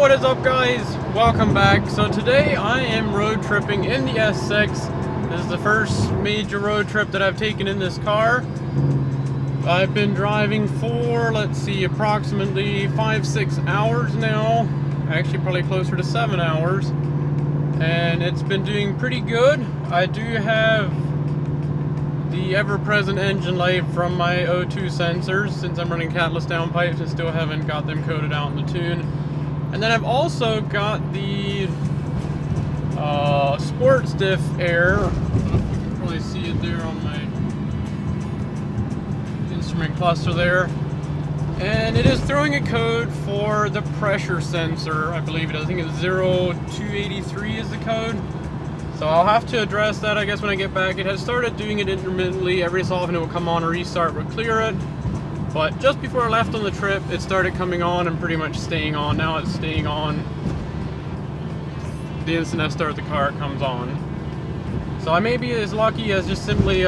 what is up, guys? Welcome back. So today I am road tripping in the S6. This is the first major road trip that I've taken in this car. I've been driving for, let's see, approximately 5-6 hours now. Actually probably closer to 7 hours. And it's been doing pretty good. I do have the ever-present engine light from my O2 sensors, since I'm running catalyst downpipes and still haven't got them coated out in the tune. And then I've also got the sports diff air. You can probably see it there on my instrument cluster there. And it is throwing a code for the pressure sensor, I believe it is. I think it's 0283 is the code. So I'll have to address that, I guess, when I get back. It has started doing it intermittently. Every so often it will come on, a restart will clear it. But just before I left on the trip, it started coming on and pretty much staying on. Now it's staying on. The instant I start the car, it comes on. So I may be as lucky as just simply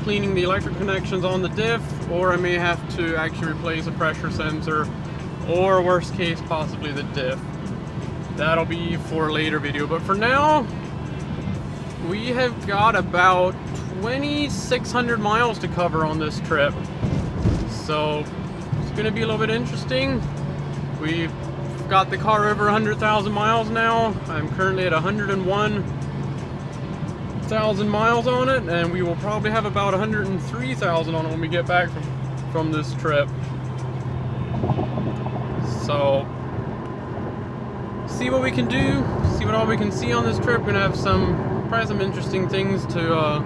cleaning the electric connections on the diff, or I may have to actually replace a pressure sensor, or worst case, possibly the diff. That'll be for a later video. But for now, we have got about 2,600 miles to cover on this trip. So it's going to be a little bit interesting. We've got the car over 100,000 miles now. I'm currently at 101,000 miles on it, and we will probably have about 103,000 on it when we get back from this trip. So see what we can do, see what all we can see on this trip. We're gonna have probably some interesting things to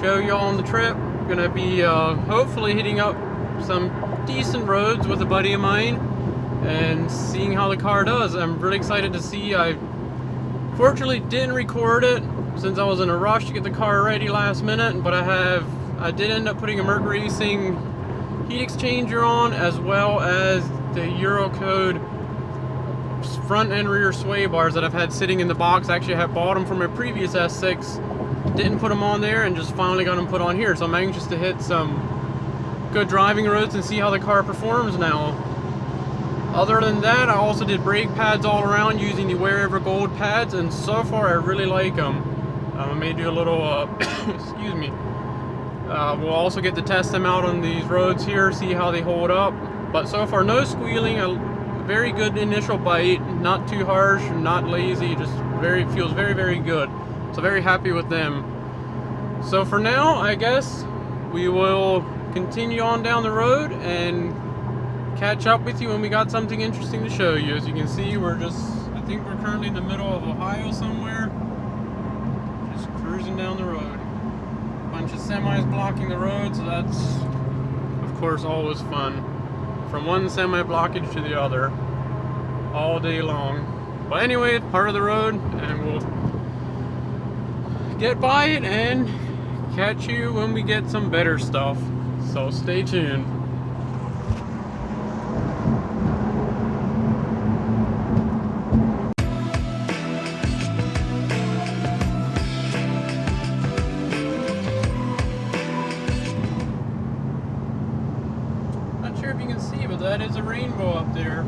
show you all on the trip. Gonna be hopefully hitting up some decent roads with a buddy of mine and seeing how the car does. I'm really excited to see. I fortunately didn't record it since I was in a rush to get the car ready last minute, but I did end up putting a Merc Racing heat exchanger on, as well as the Eurocode front and rear sway bars that I've had sitting in the box. Actually, I had bought them from my previous S6. Didn't put them on there and just finally got them put on here. So I'm anxious to hit some good driving roads and see how the car performs now. Other than that, I also did brake pads all around using the Wherever Gold pads, and so far I really like them. I may do a little, excuse me. We'll also get to test them out on these roads here, see how they hold up. But so far, no squealing. A very good initial bite, not too harsh, not lazy. Just feels very, very good. So very happy with them. So for now, I guess we will continue on down the road and catch up with you when we got something interesting to show you. As you can see, I think we're currently in the middle of Ohio somewhere. Just cruising down the road. A bunch of semis blocking the road, so that's, of course, always fun. From one semi blockage to the other, all day long. But anyway, part of the road, and we'll get by it and catch you when we get some better stuff. So stay tuned. Not sure if you can see, but that is a rainbow up there.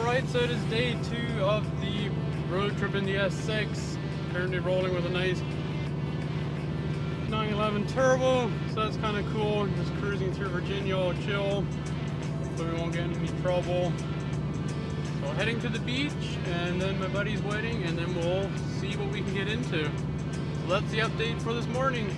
Alright, so it is day 2 of the road trip in the S6. Currently rolling with a nice 911 turbo, so that's kind of cool. Just cruising through Virginia, all chill, so we won't get in any trouble. So heading to the beach, and then my buddy's wedding, and then we'll see what we can get into. So that's the update for this morning.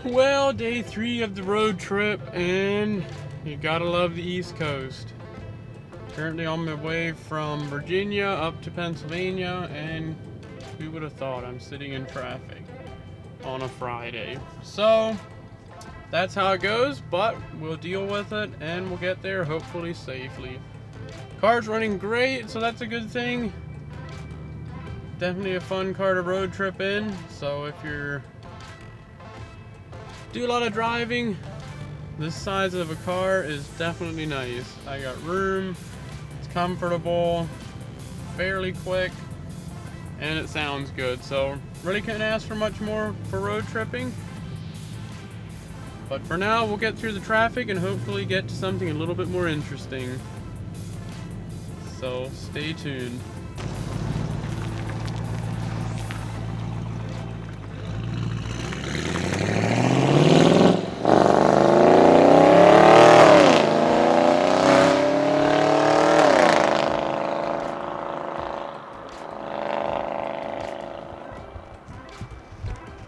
Well, day 3 of the road trip, and you gotta love the East Coast. Currently on my way from Virginia up to Pennsylvania, and who would have thought I'm sitting in traffic on a Friday. So that's how it goes, but we'll deal with it and we'll get there hopefully safely. Car's running great, so that's a good thing. Definitely a fun car to road trip in, so if you're do a lot of driving, this size of a car is definitely nice. I got room, it's comfortable, fairly quick, and it sounds good. So really couldn't ask for much more for road tripping. But for now, we'll get through the traffic and hopefully get to something a little bit more interesting. So stay tuned.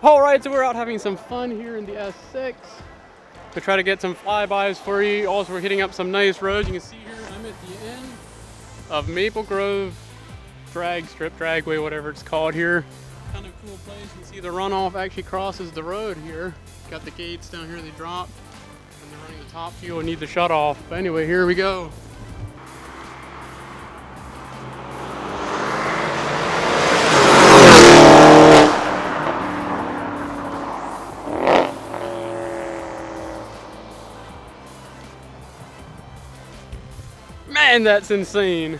Alright, so we're out having some fun here in the S6 to try to get some flybys for you. Also, we're hitting up some nice roads. You can see here I'm at the end of Maple Grove drag strip, dragway, whatever it's called here. Kind of cool place. You can see the runoff actually crosses the road here. Got the gates down here they drop, and they're running the top fuel and need the shut off. But anyway, here we go. Man, that's insane.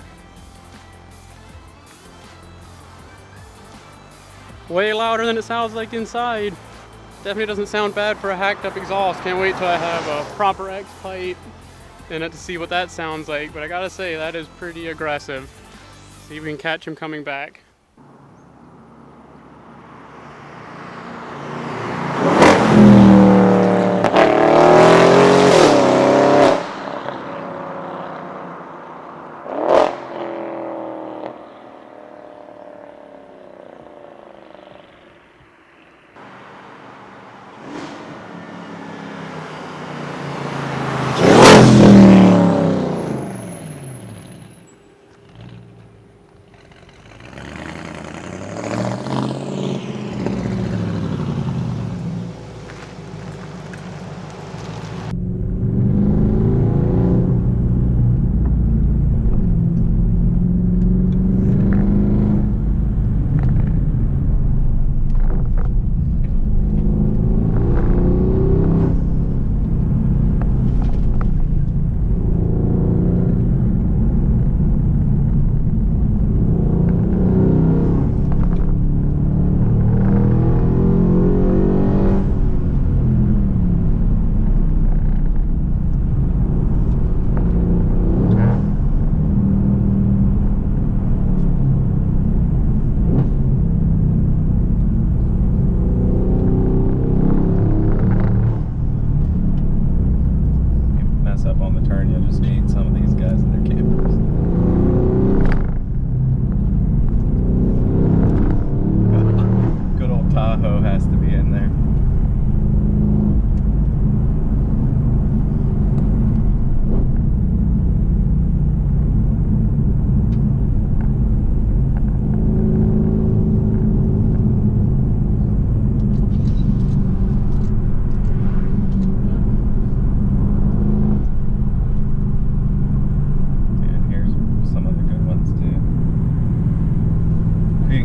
Way louder than it sounds like inside. Definitely doesn't sound bad for a hacked up exhaust. Can't wait till I have a proper X pipe in it to see what that sounds like. But I gotta say, that is pretty aggressive. See if we can catch him coming back. on the turn, you'll just meet some of these guys in their campers. Good old Tahoe has to be in there.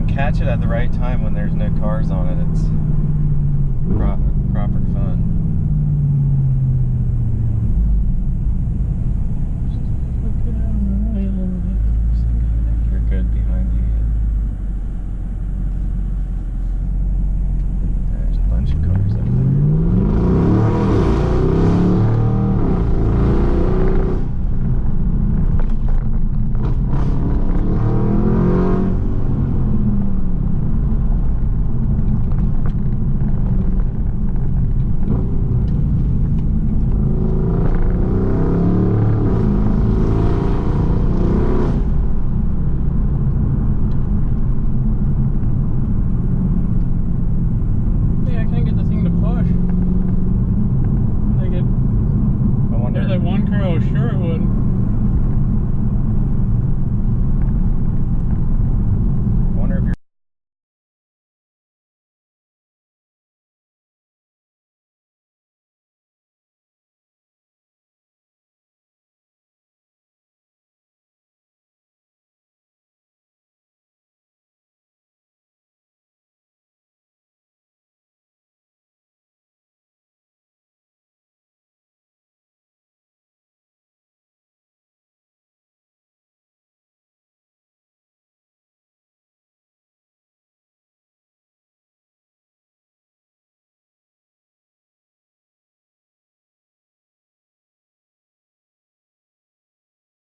Catch it at the right time when there's no cars on it. It's proper fun.